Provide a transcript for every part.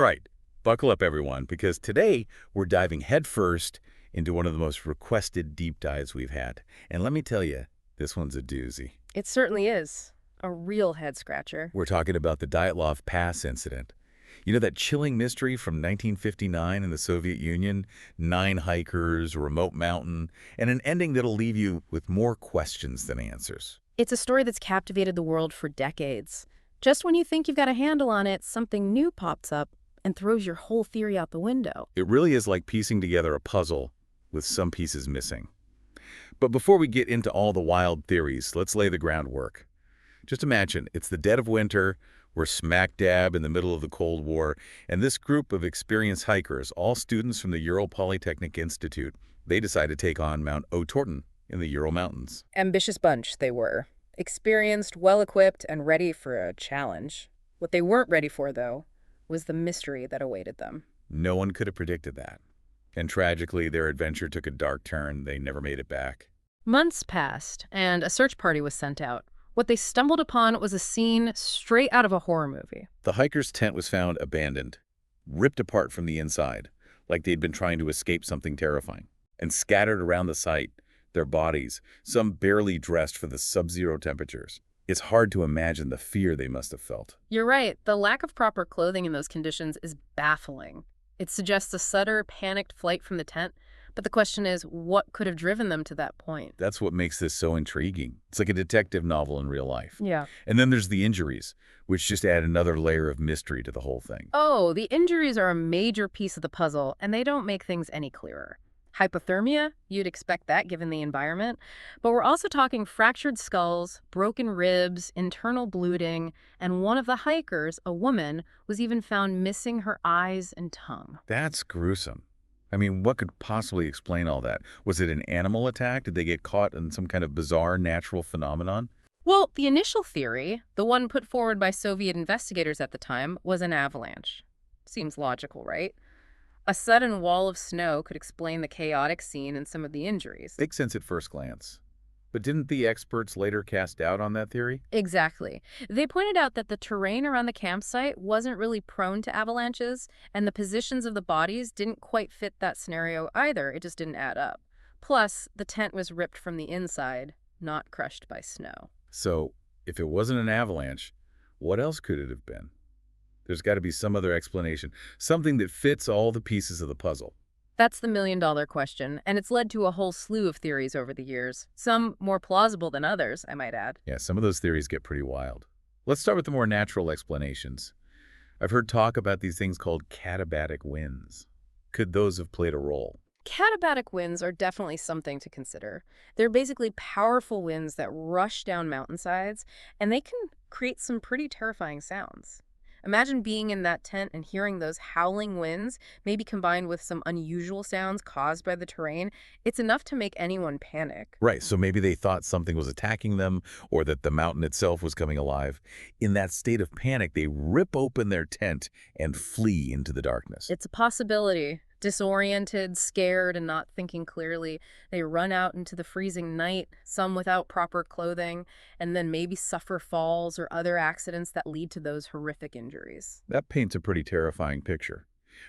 All right, buckle up, everyone, because today we're diving headfirst into one of the most requested deep dives we've had. And let me tell you, this one's a doozy. It certainly is. A real head scratcher. We're talking about the Dyatlov Pass incident. You know that chilling mystery from 1959 in the Soviet Union? 9 hikers, a remote mountain, and an ending that'll leave you with more questions than answers. It's a story that's captivated the world for decades. Just when you think you've got a handle on it, something new pops up and throws your whole theory out the window. It really is like piecing together a puzzle with some pieces missing. But before we get into all the wild theories, let's lay the groundwork. Just imagine, it's the dead of winter, we're smack dab in the middle of the Cold War, and this group of experienced hikers, all students from the Ural Polytechnic Institute, they decide to take on Mount Otorten in the Ural Mountains. Ambitious bunch they were. Experienced, well-equipped, and ready for a challenge. What they weren't ready for, though, was the mystery that awaited them. No one could have predicted that. And tragically, their adventure took a dark turn. They never made it back. Months passed, and a search party was sent out. What they stumbled upon was a scene straight out of a horror movie. The hiker's tent was found abandoned, ripped apart from the inside, like they'd been trying to escape something terrifying. And scattered around the site, their bodies, some barely dressed for the sub-zero temperatures. It's hard to imagine the fear they must have felt. You're right. The lack of proper clothing in those conditions is baffling. It suggests a sudden, panicked flight from the tent, but the question is, what could have driven them to that point? That's what makes this so intriguing. It's like a detective novel in real life. Yeah. And then there's the injuries, which just add another layer of mystery to the whole thing. Oh, the injuries are a major piece of the puzzle, and they don't make things any clearer. Hypothermia, you'd expect that given the environment. But we're also talking fractured skulls, broken ribs, internal bleeding, and one of the hikers, a woman, was even found missing her eyes and tongue. That's gruesome. I mean, what could possibly explain all that? Was it an animal attack? Did they get caught in some kind of bizarre natural phenomenon? Well, the initial theory, the one put forward by Soviet investigators at the time, was an avalanche. Seems logical, right? A sudden wall of snow could explain the chaotic scene and some of the injuries. Makes sense at first glance. But didn't the experts later cast doubt on that theory? Exactly. They pointed out that the terrain around the campsite wasn't really prone to avalanches, and the positions of the bodies didn't quite fit that scenario either. It just didn't add up. Plus, the tent was ripped from the inside, not crushed by snow. So, if it wasn't an avalanche, what else could it have been? There's got to be some other explanation, something that fits all the pieces of the puzzle. That's the million-dollar question, and it's led to a whole slew of theories over the years, some more plausible than others, I might add. Yeah, some of those theories get pretty wild. Let's start with the more natural explanations. I've heard talk about these things called katabatic winds. Could those have played a role? Katabatic winds are definitely something to consider. They're basically powerful winds that rush down mountainsides, and they can create some pretty terrifying sounds. Imagine being in that tent and hearing those howling winds, maybe combined with some unusual sounds caused by the terrain. It's enough to make anyone panic. Right, so maybe they thought something was attacking them or that the mountain itself was coming alive. In that state of panic, they rip open their tent and flee into the darkness. It's a possibility. Disoriented, scared, and not thinking clearly, they run out into the freezing night, some without proper clothing, and then maybe suffer falls or other accidents that lead to those horrific injuries. That paints a pretty terrifying picture.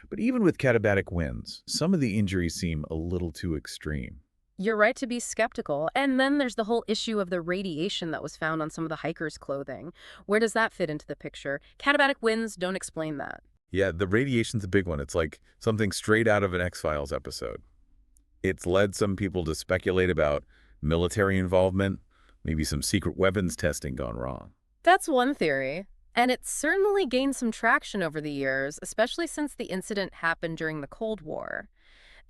But even with katabatic winds, some of the injuries seem a little too extreme. You're right to be skeptical. And then there's the whole issue of the radiation that was found on some of the hikers' clothing. Where does that fit into the picture? Katabatic winds don't explain that. Yeah, the radiation's a big one. It's like something straight out of an X-Files episode. It's led some people to speculate about military involvement, maybe some secret weapons testing gone wrong. That's one theory. And it's certainly gained some traction over the years, especially since the incident happened during the Cold War.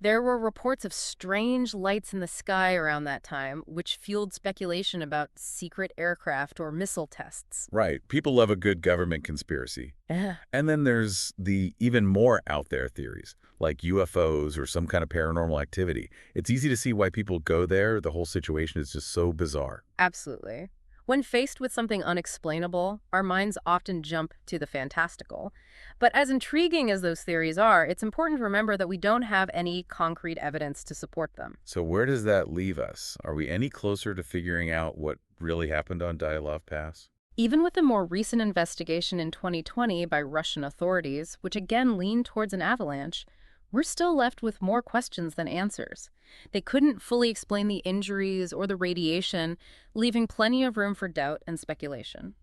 There were reports of strange lights in the sky around that time, which fueled speculation about secret aircraft or missile tests. Right. People love a good government conspiracy. Yeah. And then there's the even more out there theories, like UFOs or some kind of paranormal activity. It's easy to see why people go there. The whole situation is just so bizarre. Absolutely. When faced with something unexplainable, our minds often jump to the fantastical. But as intriguing as those theories are, it's important to remember that we don't have any concrete evidence to support them. So where does that leave us? Are we any closer to figuring out what really happened on Dyatlov Pass? Even with a more recent investigation in 2020 by Russian authorities, which again leaned towards an avalanche, we're still left with more questions than answers. They couldn't fully explain the injuries or the radiation, leaving plenty of room for doubt and speculation.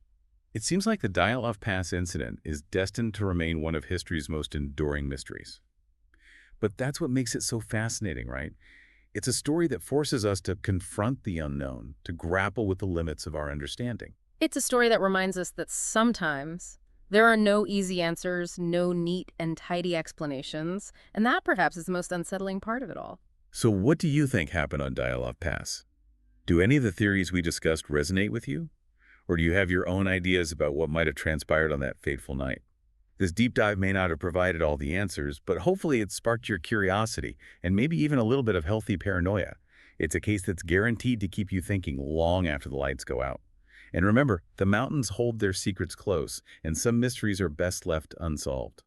It seems like the Dyatlov Pass incident is destined to remain one of history's most enduring mysteries. But that's what makes it so fascinating, right? It's a story that forces us to confront the unknown, to grapple with the limits of our understanding. It's a story that reminds us that sometimes there are no easy answers, no neat and tidy explanations, and that perhaps is the most unsettling part of it all. So what do you think happened on Dyatlov Pass? Do any of the theories we discussed resonate with you? Or do you have your own ideas about what might have transpired on that fateful night? This deep dive may not have provided all the answers, but hopefully it sparked your curiosity and maybe even a little bit of healthy paranoia. It's a case that's guaranteed to keep you thinking long after the lights go out. And remember, the mountains hold their secrets close, and some mysteries are best left unsolved.